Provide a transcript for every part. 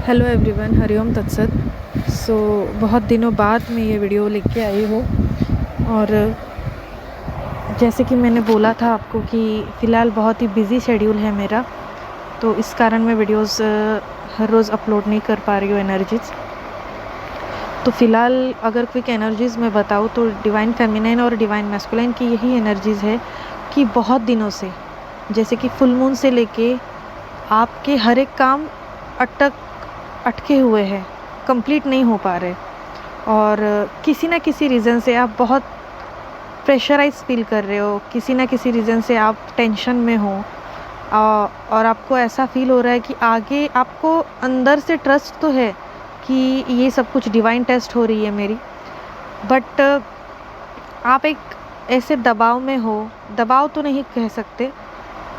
Hello everyone, Hariom तत्सत। बहुत दिनों बाद मैं ये वीडियो लेके आई हूँ। और जैसे कि मैंने बोला था आपको कि फ़िलहाल बहुत ही बिज़ी शेड्यूल है मेरा, तो इस कारण मैं वीडियोस हर रोज़ अपलोड नहीं कर पा रही हूँ एनर्जीज़। तो फ़िलहाल अगर क्विक एनर्जीज़ मैं बताऊँ तो डिवाइन फेमिनाइन और डिवाइन मैस्कुलाइन की यही एनर्जीज़ है कि बहुत दिनों से, जैसे कि फुल मून से लेके आपके हर एक काम अटके हुए हैं, कंप्लीट नहीं हो पा रहे, और किसी ना किसी रीज़न से आप बहुत प्रेशराइज फील कर रहे हो, किसी ना किसी रीज़न से आप टेंशन में हो, और आपको ऐसा फील हो रहा है कि आगे आपको अंदर से ट्रस्ट तो है कि ये सब कुछ डिवाइन टेस्ट हो रही है मेरी, बट आप एक ऐसे दबाव में हो। दबाव तो नहीं कह सकते,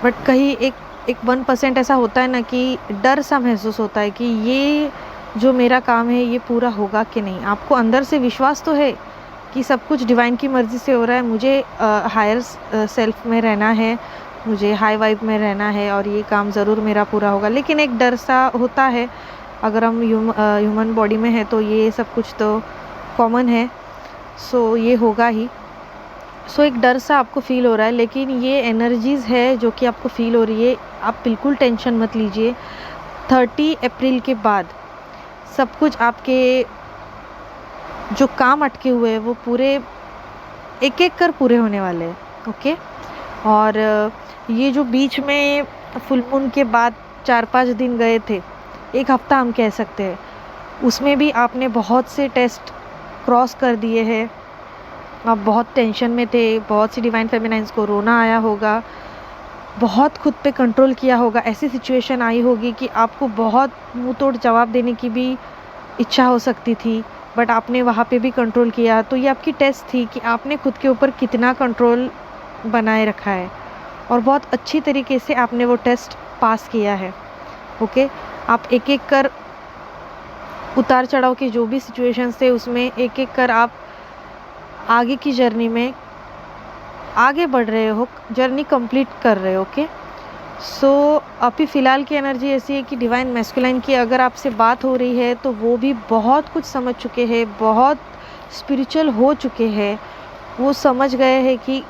बट कहीं एक 1% ऐसा होता है ना कि डर सा महसूस होता है कि ये जो मेरा काम है ये पूरा होगा कि नहीं। आपको अंदर से विश्वास तो है कि सब कुछ डिवाइन की मर्ज़ी से हो रहा है, मुझे हायर सेल्फ में रहना है, मुझे हाई वाइब में रहना है और ये काम ज़रूर मेरा पूरा होगा। लेकिन एक डर सा होता है, अगर हम ह्यूमन बॉडी में है तो ये सब कुछ तो कॉमन है, ये होगा ही। एक डर सा आपको फ़ील हो रहा है, लेकिन ये एनर्जीज़ है जो कि आपको फ़ील हो रही है। आप बिल्कुल टेंशन मत लीजिए। 30 अप्रैल के बाद सब कुछ आपके जो काम अटके हुए हैं वो पूरे एक-एक कर पूरे होने वाले हैं, ओके। और ये जो बीच में फुल मून के बाद 4-5 दिन गए थे, 1 हफ़्ता हम कह सकते हैं, उसमें भी आपने बहुत से टेस्ट क्रॉस कर दिए हैं। आप बहुत टेंशन में थे, बहुत सी डिवाइन फेमिनाइन्स को रोना आया होगा, बहुत खुद पे कंट्रोल किया होगा। ऐसी सिचुएशन आई होगी कि आपको बहुत मुँह तोड़ जवाब देने की भी इच्छा हो सकती थी, बट आपने वहाँ पे भी कंट्रोल किया। तो ये आपकी टेस्ट थी कि आपने खुद के ऊपर कितना कंट्रोल बनाए रखा है, और बहुत अच्छी तरीके से आपने वो टेस्ट पास किया है, ओके। आप एक-एक कर उतार चढ़ाव के जो भी सिचुएशंस थे उसमें एक-एक कर आप आगे की जर्नी में आगे बढ़ रहे हो, जर्नी कंप्लीट कर रहे हो, ओके। अभी फ़िलहाल की एनर्जी ऐसी है कि डिवाइन मैस्कुलाइन की अगर आपसे बात हो रही है तो वो भी बहुत कुछ समझ चुके हैं, बहुत स्पिरिचुअल हो चुके हैं। वो समझ गए हैं कि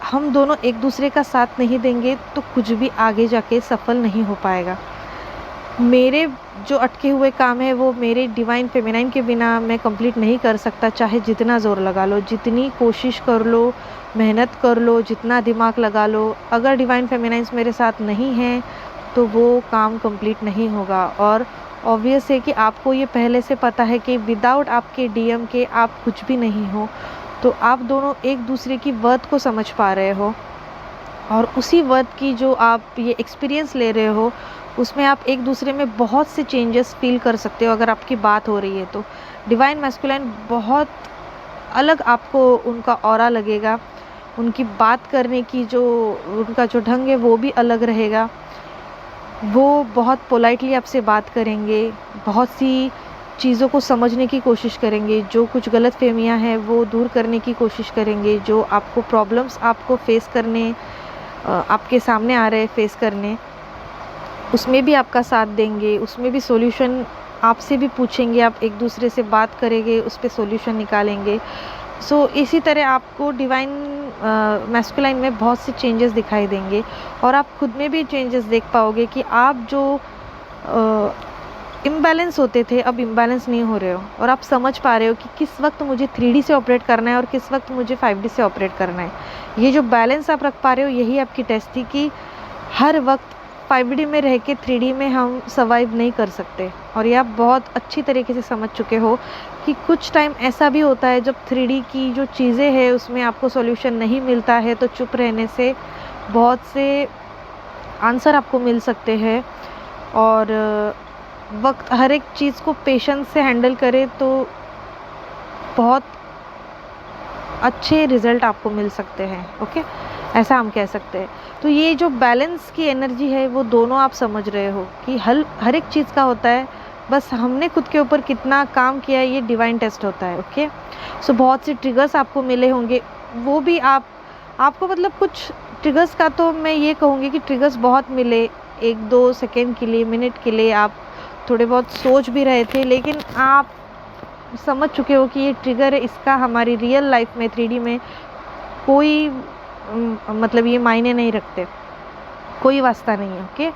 हम दोनों एक दूसरे का साथ नहीं देंगे तो कुछ भी आगे जाके सफल नहीं हो पाएगा। मेरे जो अटके हुए काम है वो मेरे डिवाइन फेमिनाइन के बिना मैं कंप्लीट नहीं कर सकता, चाहे जितना ज़ोर लगा लो, जितनी कोशिश कर लो, मेहनत कर लो, जितना दिमाग लगा लो। अगर डिवाइन फेमिनाइन्स मेरे साथ नहीं हैं तो वो काम कंप्लीट नहीं होगा। और ऑब्वियस है कि आपको ये पहले से पता है कि विदाउट आपके डीएम के आप कुछ भी नहीं हो। तो आप दोनों एक दूसरे की वर्थ को समझ पा रहे हो, और उसी वर्थ की जो आप ये एक्सपीरियंस ले रहे हो उसमें आप एक दूसरे में बहुत से चेंजेस फ़ील कर सकते हो अगर आपकी बात हो रही है तो। डिवाइन मैस्कुलाइन बहुत अलग आपको उनका ऑरा लगेगा, उनकी बात करने की जो उनका जो ढंग है वो भी अलग रहेगा। वो बहुत पोलाइटली आपसे बात करेंगे, बहुत सी चीज़ों को समझने की कोशिश करेंगे, जो कुछ गलतफ़हमियाँ हैं वो दूर करने की कोशिश करेंगे, जो आपको प्रॉब्लम्स आपको फ़ेस करने आपके सामने आ रहे हैं फ़ेस करने, उसमें भी आपका साथ देंगे, उसमें भी सॉल्यूशन आपसे भी पूछेंगे, आप एक दूसरे से बात करेंगे, उस पे सॉल्यूशन निकालेंगे। इसी तरह आपको डिवाइन मैस्कुलाइन में बहुत से चेंजेस दिखाई देंगे, और आप खुद में भी चेंजेस देख पाओगे कि आप जो इम्बैलेंस होते थे अब इम्बैलेंस नहीं हो रहे हो, और आप समझ पा रहे हो कि किस वक्त मुझे 3D से ऑपरेट करना है और किस वक्त मुझे 5D से ऑपरेट करना है। ये जो बैलेंस आप रख पा रहे हो यही आपकी टेस्ट थी कि हर वक्त 5D में रह के 3D में हम सर्वाइव नहीं कर सकते, और ये आप बहुत अच्छी तरीके से समझ चुके हो कि कुछ टाइम ऐसा भी होता है जब 3D की जो चीज़ें हैं उसमें आपको सॉल्यूशन नहीं मिलता है, तो चुप रहने से बहुत से आंसर आपको मिल सकते हैं। और वक्त हर एक चीज़ को पेशेंस से हैंडल करें तो बहुत अच्छे रिज़ल्ट आपको मिल सकते हैं, ओके, ऐसा हम कह सकते हैं। तो ये जो बैलेंस की एनर्जी है वो दोनों आप समझ रहे हो कि हर एक चीज़ का होता है, बस हमने खुद के ऊपर कितना काम किया है ये डिवाइन टेस्ट होता है, ओके। बहुत से ट्रिगर्स आपको मिले होंगे, वो भी आपको मतलब कुछ ट्रिगर्स का तो मैं ये कहूँगी कि ट्रिगर्स बहुत मिले, 1-2 सेकंड के लिए, मिनट के लिए आप थोड़े बहुत सोच भी रहे थे, लेकिन आप समझ चुके हो कि ये ट्रिगर है, इसका हमारी रियल लाइफ में 3D में कोई मतलब ये मायने नहीं रखते, कोई वास्ता नहीं है। ओके,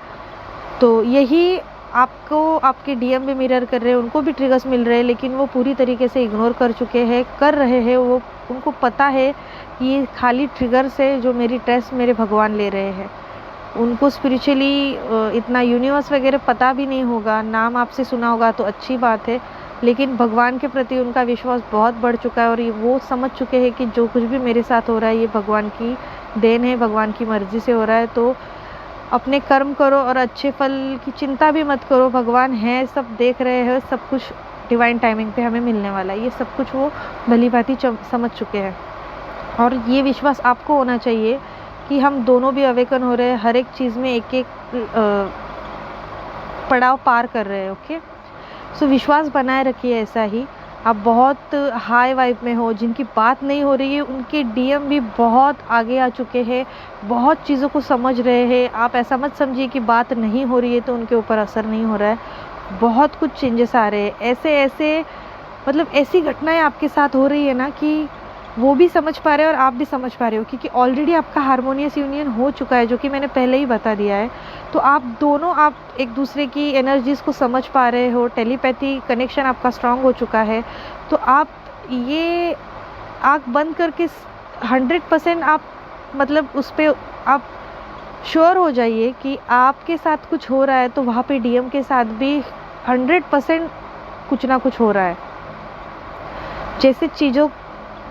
तो यही आपको आपके डीएम भी मिरर कर रहे हैं, उनको भी ट्रिगर्स मिल रहे हैं, लेकिन वो पूरी तरीके से इग्नोर कर चुके हैं, कर रहे हैं। वो उनको पता है कि ये खाली ट्रिगर्स है जो मेरी टेस्ट मेरे भगवान ले रहे हैं। उनको स्पिरिचुअली इतना यूनिवर्स वगैरह पता भी नहीं होगा, नाम आपसे सुना होगा तो अच्छी बात है, लेकिन भगवान के प्रति उनका विश्वास बहुत बढ़ चुका है और वो समझ चुके हैं कि जो कुछ भी मेरे साथ हो रहा है ये भगवान की देन है, भगवान की मर्ज़ी से हो रहा है। तो अपने कर्म करो और अच्छे फल की चिंता भी मत करो, भगवान है, सब देख रहे हैं, सब कुछ डिवाइन टाइमिंग पे हमें मिलने वाला है। ये सब कुछ वो भली भांति समझ चुके हैं और ये विश्वास आपको होना चाहिए कि हम दोनों भी अवेकन हो रहे हैं, हर एक चीज़ में एक एक पड़ाव पार कर रहे हैं। ओके, सो विश्वास बनाए रखिए ऐसा ही। आप बहुत हाई वाइब में हो, जिनकी बात नहीं हो रही है उनके डीएम भी बहुत आगे आ चुके हैं, बहुत चीज़ों को समझ रहे हैं। आप ऐसा मत समझिए कि बात नहीं हो रही है तो उनके ऊपर असर नहीं हो रहा है, बहुत कुछ चेंजेस आ रहे हैं। ऐसे ऐसे मतलब ऐसी घटनाएं आपके साथ हो रही है ना कि वो भी समझ पा रहे हो और आप भी समझ पा रहे हो, क्योंकि ऑलरेडी आपका हारमोनियस यूनियन हो चुका है, जो कि मैंने पहले ही बता दिया है। तो आप दोनों आप एक दूसरे की एनर्जीज़ को समझ पा रहे हो, टेलीपैथी कनेक्शन आपका स्ट्रांग हो चुका है। तो आप ये आँख बंद करके 100% आप मतलब उस पर आप श्योर हो जाइए कि आपके साथ कुछ हो रहा है तो वहाँ पे डीएम के साथ भी 100% कुछ ना कुछ हो रहा है। जैसे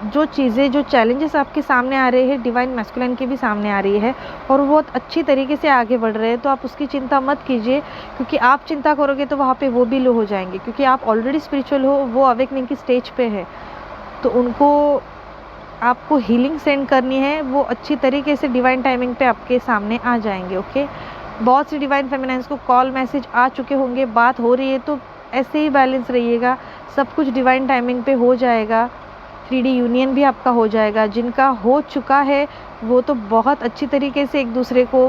जो चीज़ें जो चैलेंजेस आपके सामने आ रहे हैं, डिवाइन मैस्कुलिन के भी सामने आ रही है और वो बहुत अच्छी तरीके से आगे बढ़ रहे हैं, तो आप उसकी चिंता मत कीजिए, क्योंकि आप चिंता करोगे तो वहाँ पे वो भी लो हो जाएंगे, क्योंकि आप ऑलरेडी स्पिरिचुअल हो, वो अवेकनिंग की स्टेज पे है। तो उनको आपको हीलिंग सेंड करनी है, वो अच्छी तरीके से डिवाइन टाइमिंग पे आपके सामने आ जाएंगे। ओके, बहुत सी डिवाइन फेमिनाइंस को कॉल मैसेज आ चुके होंगे, बात हो रही है, तो ऐसे ही बैलेंस रहिएगा, सब कुछ डिवाइन टाइमिंग पे हो जाएगा। 3D यूनियन भी आपका हो जाएगा। जिनका हो चुका है वो तो बहुत अच्छी तरीके से एक दूसरे को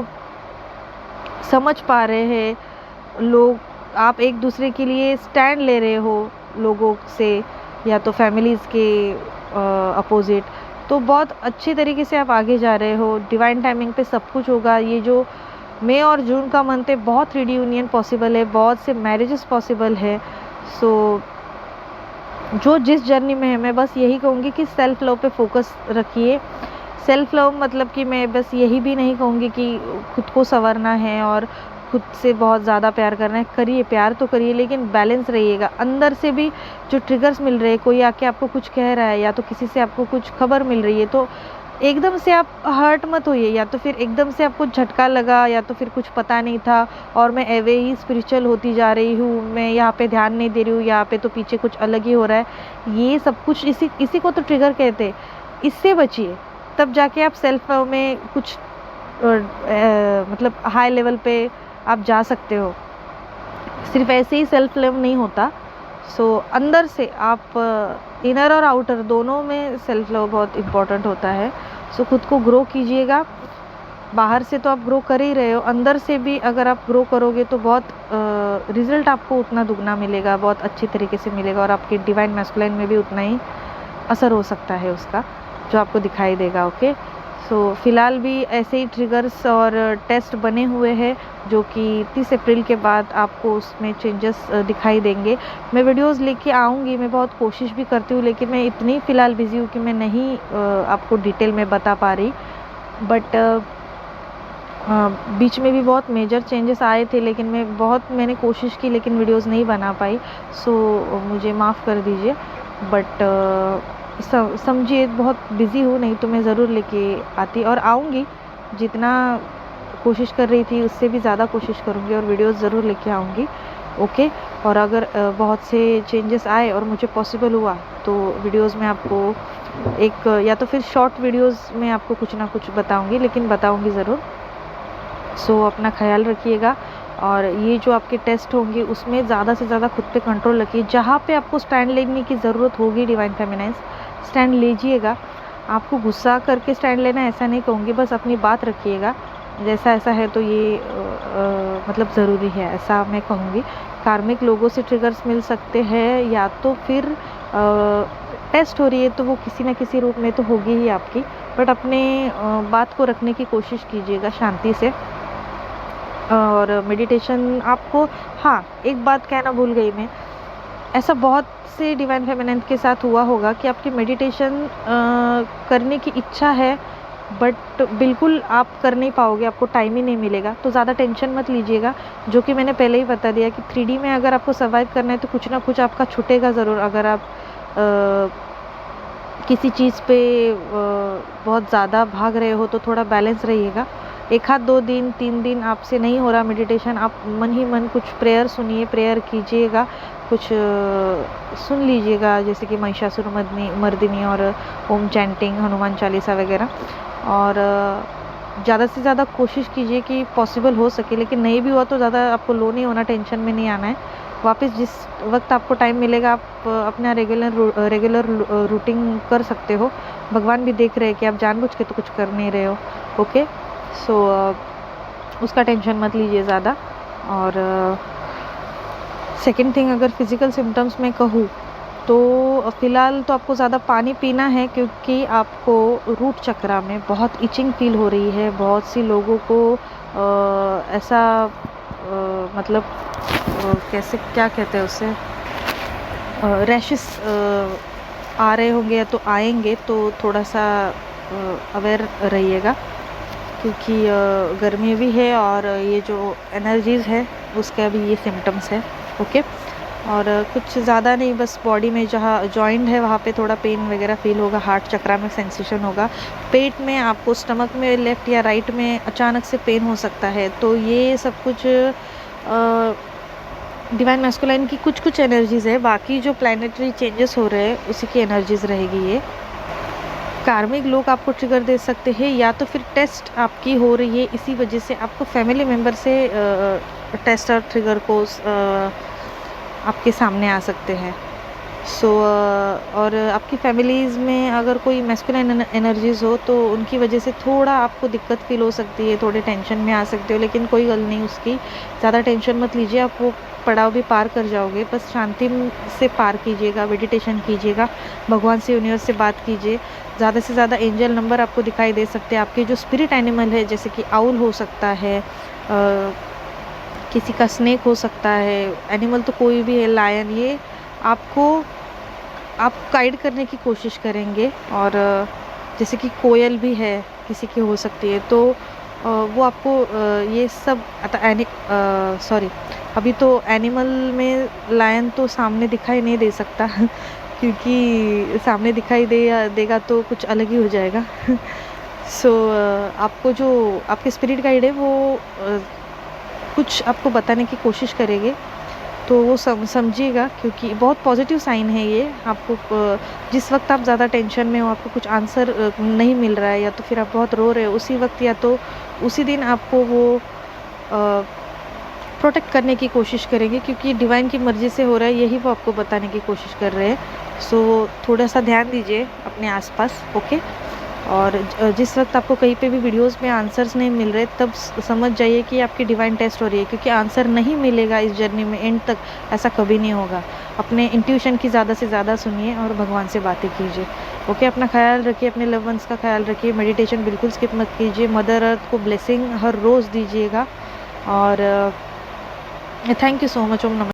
समझ पा रहे हैं। लोग आप एक दूसरे के लिए स्टैंड ले रहे हो लोगों से, या तो फैमिलीज़ के अपोजिट, तो बहुत अच्छी तरीके से आप आगे जा रहे हो। डिवाइन टाइमिंग पे सब कुछ होगा। ये जो मई और जून का मंथ है, बहुत 3D यूनियन पॉसिबल है, बहुत से मैरिजेस पॉसिबल है। सो जो जिस जर्नी में है, मैं बस यही कहूँगी कि सेल्फ लव पे फोकस रखिए। सेल्फ लव मतलब कि मैं बस यही भी नहीं कहूँगी कि खुद को संवरना है और खुद से बहुत ज़्यादा प्यार करना है। करिए, प्यार तो करिए, लेकिन बैलेंस रहिएगा। अंदर से भी जो ट्रिगर्स मिल रहे हैं, कोई आके आपको कुछ कह रहा है या तो किसी से आपको कुछ खबर मिल रही है, तो एकदम से आप हर्ट मत होइए, या तो फिर एकदम से आपको झटका लगा, या तो फिर कुछ पता नहीं था और मैं एवे ही स्पिरिचुअल होती जा रही हूँ, मैं यहाँ पे ध्यान नहीं दे रही हूँ, यहाँ पे तो पीछे कुछ अलग ही हो रहा है। ये सब कुछ इसी को तो ट्रिगर कहते हैं। इससे बचिए, तब जाके आप सेल्फ लव में कुछ मतलब हाई लेवल पे आप जा सकते हो। सिर्फ ऐसे ही सेल्फ लव नहीं होता। सो अंदर से आप इनर और आउटर दोनों में सेल्फ लव बहुत इम्पोर्टेंट होता है। सो खुद को ग्रो कीजिएगा। बाहर से तो आप ग्रो कर ही रहे हो, अंदर से भी अगर आप ग्रो करोगे तो बहुत रिज़ल्ट आपको उतना दुगना मिलेगा, बहुत अच्छी तरीके से मिलेगा, और आपके डिवाइन मैस्कुलाइन में भी उतना ही असर हो सकता है उसका, जो आपको दिखाई देगा। ओके, सो फ़िलहाल भी ऐसे ही ट्रिगर्स और टेस्ट बने हुए हैं, जो कि 30 अप्रैल के बाद आपको उसमें चेंजेस दिखाई देंगे। मैं वीडियोस लेके आऊँगी, मैं बहुत कोशिश भी करती हूँ, लेकिन मैं इतनी फ़िलहाल बिज़ी हूँ कि मैं नहीं आपको डिटेल में बता पा रही। बट बीच में भी बहुत मेजर चेंजेस आए थे, लेकिन मैंने कोशिश की, लेकिन वीडियोस नहीं बना पाई। सो मुझे माफ़ कर दीजिए। बट समझिए बहुत बिज़ी हूँ, नहीं तो मैं ज़रूर लेके आती और आऊँगी। जितना कोशिश कर रही थी उससे भी ज़्यादा कोशिश करूँगी और वीडियोस ज़रूर लेके आऊँगी। ओके, और अगर बहुत से चेंजेस आए और मुझे पॉसिबल हुआ तो वीडियोस में आपको एक या तो फिर शॉर्ट वीडियोस में आपको कुछ ना कुछ बताऊँगी, लेकिन बताऊँगी ज़रूर। सो अपना ख्याल रखिएगा, और ये जो आपके टेस्ट होंगे उसमें ज़्यादा से ज़्यादा खुद पे कंट्रोल रखिए। जहाँ पे आपको स्टैंड लेने की ज़रूरत होगी डिवाइन फेमिनाइन्स, स्टैंड लीजिएगा। आपको गुस्सा करके स्टैंड लेना ऐसा नहीं कहूँगी, बस अपनी बात रखिएगा। जैसा ऐसा है तो ये मतलब ज़रूरी है, ऐसा मैं कहूँगी। कार्मिक लोगों से ट्रिगर्स मिल सकते हैं, या तो फिर टेस्ट हो रही है तो वो किसी न किसी रूप में तो होगी ही आपकी, बट अपने बात को रखने की कोशिश कीजिएगा शांति से। और मेडिटेशन आपको, हाँ एक बात कहना भूल गई मैं, ऐसा बहुत से डिवाइन फेमिनिन के साथ हुआ होगा कि आपकी मेडिटेशन करने की इच्छा है बट बिल्कुल आप कर नहीं पाओगे, आपको टाइम ही नहीं मिलेगा, तो ज़्यादा टेंशन मत लीजिएगा। जो कि मैंने पहले ही बता दिया कि 3D में अगर आपको सर्वाइव करना है तो कुछ ना कुछ आपका छूटेगा ज़रूर। अगर आप किसी चीज़ पे बहुत ज़्यादा भाग रहे हो तो थोड़ा बैलेंस रहिएगा। 1 आध 2 दिन 3 दिन आपसे नहीं हो रहा मेडिटेशन, आप मन ही मन कुछ प्रेयर सुनिए, प्रेयर कीजिएगा, कुछ सुन लीजिएगा, जैसे कि महिषासुर मर्दिनी और ओम चैंटिंग, हनुमान चालीसा वगैरह। और ज़्यादा से ज़्यादा कोशिश कीजिए कि पॉसिबल हो सके, लेकिन नहीं भी हुआ तो ज़्यादा आपको लो नहीं होना, टेंशन में नहीं आना है। वापस जिस वक्त आपको टाइम मिलेगा आप अपना रेगुलर रूटीन कर सकते हो। भगवान भी देख रहे हैं कि आप जानबूझ के तो कुछ कर नहीं रहे हो। ओके, सो उसका टेंशन मत लीजिए ज़्यादा। और सेकंड थिंग, अगर फिज़िकल सिम्टम्स में कहूँ तो फ़िलहाल तो आपको ज़्यादा पानी पीना है, क्योंकि आपको रूट चक्रा में बहुत इचिंग फील हो रही है। बहुत सी लोगों को ऐसा मतलब कैसे, क्या कहते हैं उसे, रैशेस आ रहे होंगे या तो आएंगे, तो थोड़ा सा अवेयर रहिएगा, क्योंकि गर्मी भी है और ये जो एनर्जीज़ है उसका भी ये सिम्टम्स है। ओके, और कुछ ज़्यादा नहीं, बस बॉडी में जहाँ जॉइंट है वहाँ पे थोड़ा पेन वगैरह फील होगा, हार्ट चक्रा में सेंसेशन होगा, पेट में आपको स्टमक में लेफ़्ट या राइट में अचानक से पेन हो सकता है। तो ये सब कुछ डिवाइन मैस्कुलाइन की कुछ एनर्जीज़ है, बाकी जो प्लैनेटरी चेंजेस हो रहे हैं उसी की एनर्जीज़ रहेगी। ये कार्मिक लोग आपको ट्रिगर दे सकते हैं, या तो फिर टेस्ट आपकी हो रही है, इसी वजह से आपको फैमिली मेम्बर से टेस्ट और ट्रिगर को आपके सामने आ सकते हैं। सो और आपकी फैमिलीज़ में अगर कोई मैस्कुलाइन एनर्जीज़ हो तो उनकी वजह से थोड़ा आपको दिक्कत फील हो सकती है, थोड़े टेंशन में आ सकते हो, लेकिन कोई गल नहीं उसकी, ज़्यादा टेंशन मत लीजिए, आप वो पड़ाव भी पार कर जाओगे। बस शांति से पार कीजिएगा, मेडिटेशन कीजिएगा, भगवान से, यूनिवर्स से बात कीजिए। ज़्यादा से ज़्यादा एंजल नंबर आपको दिखाई दे सकते हैं। आपके जो स्पिरिट एनिमल है, जैसे कि आउल हो सकता है, किसी का स्नेक हो सकता है, एनिमल तो कोई भी है, लायन, ये आप गाइड करने की कोशिश करेंगे। और जैसे कि कोयल भी है, किसी की हो सकती है, तो वो आपको ये सब सॉरी, अभी तो एनिमल में लायन तो सामने दिखाई नहीं दे सकता क्योंकि सामने दिखाई देगा तो कुछ अलग ही हो जाएगा सो आपको जो आपके स्पिरिट गाइड है वो कुछ आपको बताने की कोशिश करेंगे, तो वो समझिएगा, क्योंकि बहुत पॉजिटिव साइन है ये। आपको जिस वक्त आप ज़्यादा टेंशन में हो, आपको कुछ आंसर नहीं मिल रहा है, या तो फिर आप बहुत रो रहे हो उसी वक्त, या तो उसी दिन आपको वो प्रोटेक्ट करने की कोशिश करेंगे, क्योंकि डिवाइन की मर्ज़ी से हो रहा है, यही वो आपको बताने की कोशिश कर रहे हैं। सो थोड़ा सा ध्यान दीजिए अपने आसपास। ओके, और जिस वक्त आपको कहीं पे भी वीडियोस में आंसर्स नहीं मिल रहे, तब समझ जाइए कि आपकी डिवाइन टेस्ट हो रही है, क्योंकि आंसर नहीं मिलेगा इस जर्नी में एंड तक, ऐसा कभी नहीं होगा। अपने इंट्यूशन की ज़्यादा से ज़्यादा सुनिए और भगवान से बातें कीजिए। ओके, अपना ख्याल रखिए, अपने लव वंस का ख्याल रखिए, मेडिटेशन बिल्कुल स्किप मत कीजिए, मदर अर्थ को ब्लेसिंग हर रोज़ दीजिएगा। और थैंक यू सो मच। ओम नमः।